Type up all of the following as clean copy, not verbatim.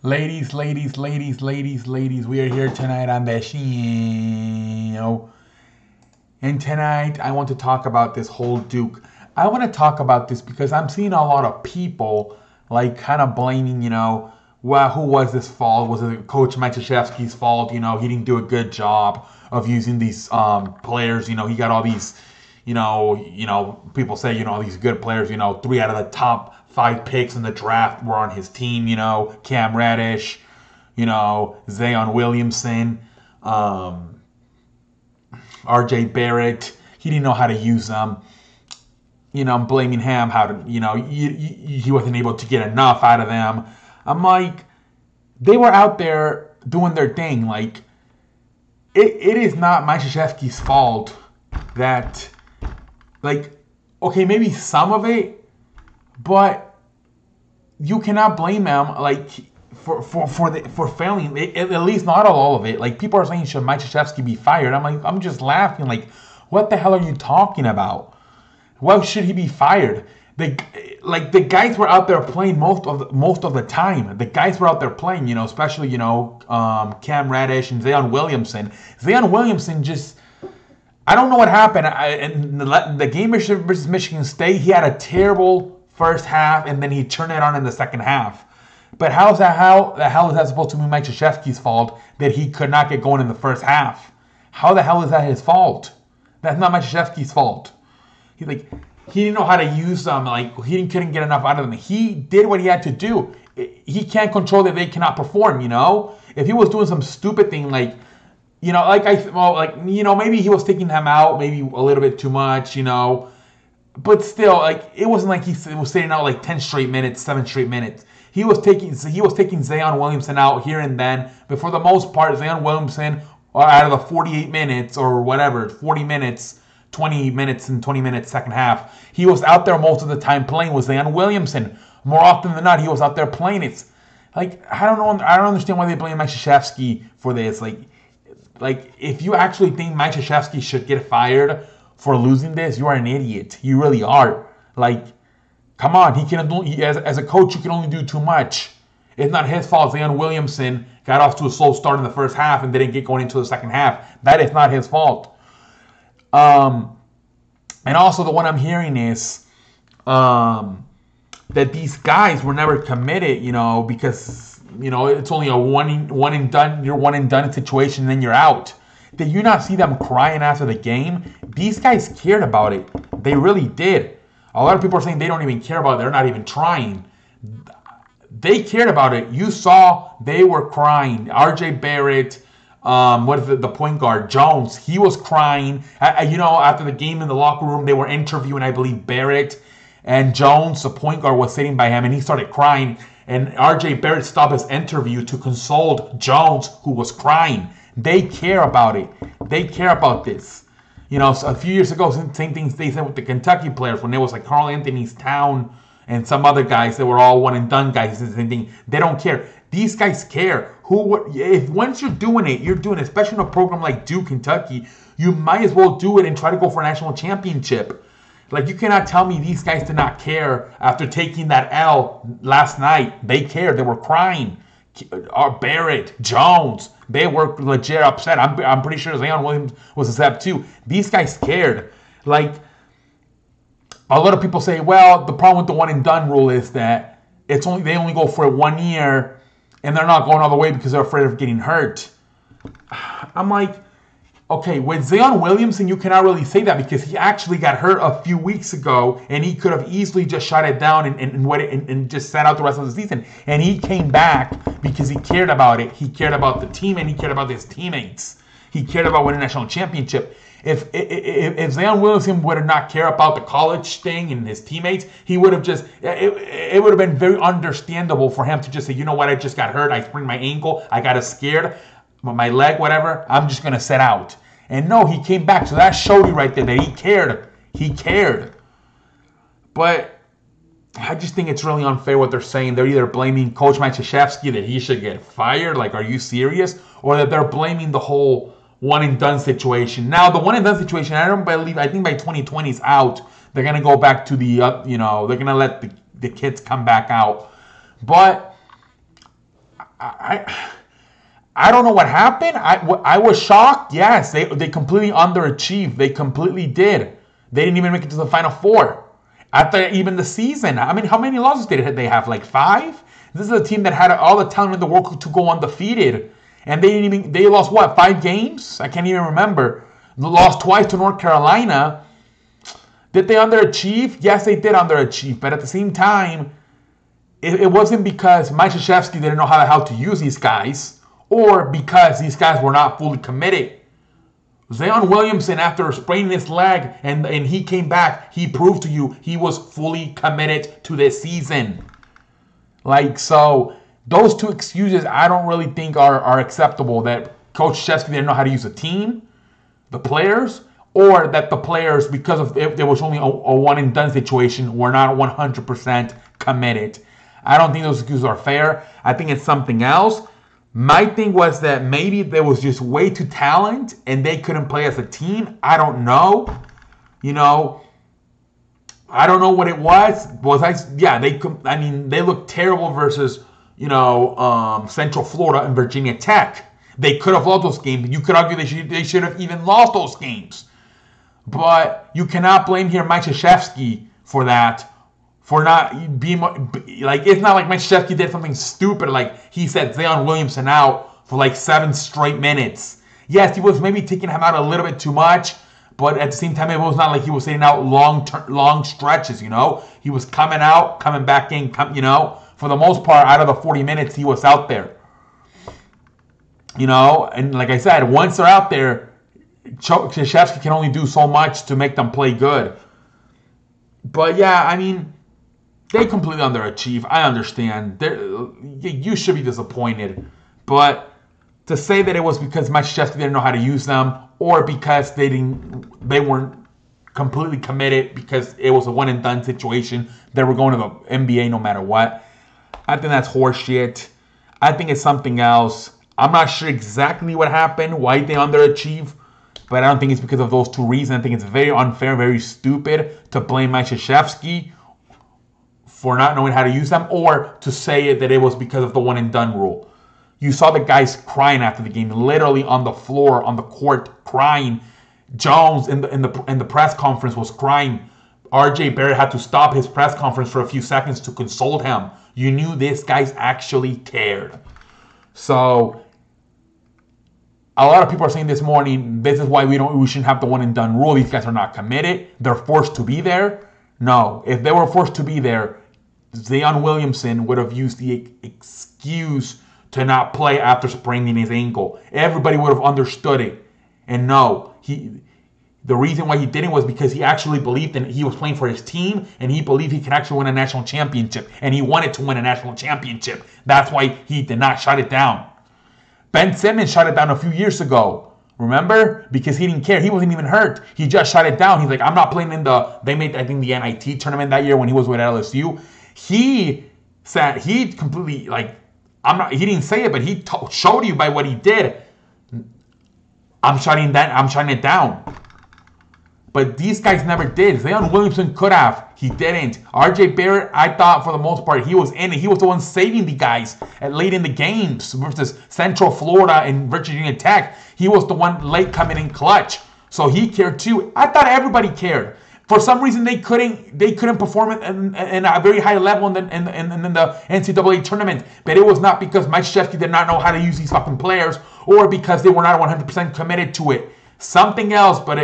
Ladies, we are here tonight on the show. And tonight, I want to talk about this whole Duke. I want to talk about this because I'm seeing a lot of people, like, kind of blaming, well, who was this fault? Was it Coach Matuszewski's fault? He didn't do a good job of using these players. He got all these, people say, all these good players, 3 out of the top 5 picks in the draft were on his team, Cam Reddish, Zion Williamson, RJ Barrett. He didn't know how to use them. I'm blaming him how to, he wasn't able to get enough out of them. I'm like, they were out there doing their thing. Like, it is not Matuszewski's fault that, like, okay, maybe some of it, but you cannot blame him, like, for failing. At least not all of it. Like, people are saying, should Matuszewski be fired? I'm just laughing. Like, what the hell are you talking about? Why should he be fired? The guys were out there playing most of the time. The guys were out there playing, especially Cam Reddish and Zion Williamson. Zion Williamson just, I don't know what happened. In the game versus Michigan State, he had a terrible first half, and then he turned it on in the second half. But how the hell is that supposed to be Matuszewski's fault that he could not get going in the first half? How the hell is that his fault? That's not Matuszewski's fault. He didn't know how to use them. Like, couldn't get enough out of them. He did what he had to do. He can't control that they cannot perform. If he was doing some stupid thing like, maybe he was taking them out maybe a little bit too much. But still, like, it wasn't like he was sitting out like 10 straight minutes, 7 straight minutes. He was taking Zion Williamson out here and then. But for the most part, Zion Williamson, out of the 48 minutes or whatever, 40 minutes, 20 minutes and 20 minutes second half, he was out there most of the time playing with Zion Williamson. More often than not, he was out there playing. It's like, I don't understand why they blame Matuszewski for this. Like if you actually think Matuszewski should get fired for losing this, you are an idiot. You really are. Like, come on, as a coach, you can only do too much. It's not his fault Zion Williamson got off to a slow start in the first half and didn't get going into the second half. That is not his fault. And also the one I'm hearing is that these guys were never committed, because it's only a one and done. You're one and done situation, and then you're out. Did you not see them crying after the game? These guys cared about it. They really did. A lot of people are saying they don't even care about it. They're not even trying. They cared about it. You saw they were crying. RJ Barrett. What is it? The point guard, Jones, he was crying. After the game in the locker room, they were interviewing, I believe, Barrett. And Jones, the point guard, was sitting by him, and he started crying. And RJ Barrett stopped his interview to console Jones, who was crying. They care about it. They care about this. A few years ago, same things they said with the Kentucky players when there was like Karl-Anthony Towns and some other guys that were all one and done guys. The same thing. They don't care. These guys care. If once you're doing it, especially in a program like Duke, Kentucky, you might as well do it and try to go for a national championship. Like, you cannot tell me these guys did not care after taking that L last night. They cared. They were crying. Barrett, Jones, they were legit upset. I'm pretty sure Zion Williams was upset too. These guys cared. Like, a lot of people say, well, the problem with the one and done rule is that they only go for 1 year, and they're not going all the way because they're afraid of getting hurt. I'm like, okay, with Zion Williamson, you cannot really say that because he actually got hurt a few weeks ago, and he could have easily just shut it down and just sat out the rest of the season. And he came back because he cared about it. He cared about the team, and he cared about his teammates. He cared about winning a national championship. If Zion Williamson would have not cared about the college thing and his teammates, he would have just, it would have been very understandable for him to just say, you know what, I just got hurt, I sprained my ankle, I got scared, my leg, whatever, I'm just going to sit out. And no, he came back. So that showed you right there that he cared. He cared. But I just think it's really unfair what they're saying. They're either blaming Coach Matuszewski that he should get fired, like, are you serious? Or that they're blaming the whole one and done situation. Now, the one and done situation, I think by 2020 is out. They're going to go back to the, they're going to let the kids come back out. But I don't know what happened. I was shocked. Yes, they completely underachieved. They completely did. They didn't even make it to the Final Four. After even the season, I mean, how many losses did they have? Like 5? This is a team that had all the talent in the world to go undefeated, and they lost what, 5 games? I can't even remember. They lost twice to North Carolina. Did they underachieve? Yes, they did underachieve, but at the same time, it wasn't because Mike Krzyzewski didn't know how to use these guys, or because these guys were not fully committed. Zion Williamson, after spraining his leg and he came back, he proved to you he was fully committed to this season. Like, so those two excuses I don't really think are acceptable, that Coach Krzyzewski didn't know how to use a team, the players, or that the players, because of if there was only a one and done situation, were not 100% committed. I don't think those excuses are fair. I think it's something else. My thing was that maybe there was just way too talent and they couldn't play as a team. I don't know. You know, I don't know what it was. They looked terrible versus, Central Florida and Virginia Tech. They could have lost those games. You could argue they should have even lost those games. But you cannot blame here Mike Krzyzewski for that. For not being like, it's not like Mike Krzyzewski did something stupid, like he set Zion Williamson out for like 7 straight minutes. Yes, he was maybe taking him out a little bit too much, but at the same time, it was not like he was sitting out long stretches. He was coming out, coming back in. For the most part, out of the 40 minutes, he was out there. And like I said, once they're out there, Krzyzewski can only do so much to make them play good. But yeah, I mean, they completely underachieve. I understand. You should be disappointed. But to say that it was because Mike Krzyzewski didn't know how to use them, or because they weren't completely committed because it was a one and done situation, they were going to the NBA no matter what, I think that's horseshit. I think it's something else. I'm not sure exactly what happened, why they underachieve, but I don't think it's because of those two reasons. I think it's very unfair, very stupid to blame Mike Krzyzewski for not knowing how to use them, or to say that it was because of the one and done rule. You saw the guys crying after the game, literally on the floor, on the court, crying. Jones in the press conference was crying. RJ Barrett had to stop his press conference for a few seconds to console him. You knew these guys actually cared. So a lot of people are saying this morning, this is why we shouldn't have the one and done rule. These guys are not committed. They're forced to be there. No, if they were forced to be there, Zion Williamson would have used the excuse to not play after spraining his ankle. Everybody would have understood it. And no, the reason why he didn't was because he actually believed that he was playing for his team, and he believed he could actually win a national championship, and he wanted to win a national championship. That's why he did not shut it down. Ben Simmons shut it down a few years ago. Remember? Because he didn't care. He wasn't even hurt. He just shut it down. He's like, I'm not playing they made, I think, the NIT tournament that year when he was with LSU. He said, he completely, he didn't say it, but he showed you by what he did. I'm shutting it down. But these guys never did. Zion Williamson could have. He didn't. RJ Barrett, I thought for the most part, he was in it. He was the one saving the guys late in the games versus Central Florida and Virginia Tech. He was the one late coming in clutch. So he cared too. I thought everybody cared. For some reason, they couldn't perform in a very high level in the NCAA tournament. But it was not because Mike Krzyzewski did not know how to use these fucking players, or because they were not 100% committed to it. Something else, but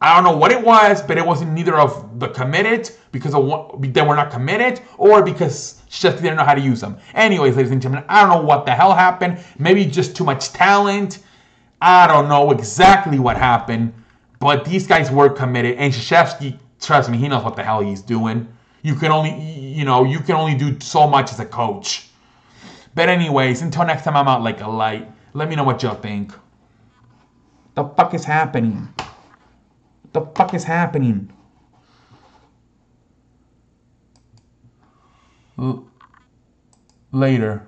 I don't know what it was, but it wasn't neither of the committed, because they were not committed, or because Krzyzewski didn't know how to use them. Anyways, ladies and gentlemen, I don't know what the hell happened. Maybe just too much talent. I don't know exactly what happened. But these guys were committed, and Krzyzewski, trust me, he knows what the hell he's doing. You can only do so much as a coach. But anyways, until next time, I'm out like a light. Let me know what y'all think. The fuck is happening? The fuck is happening? Later.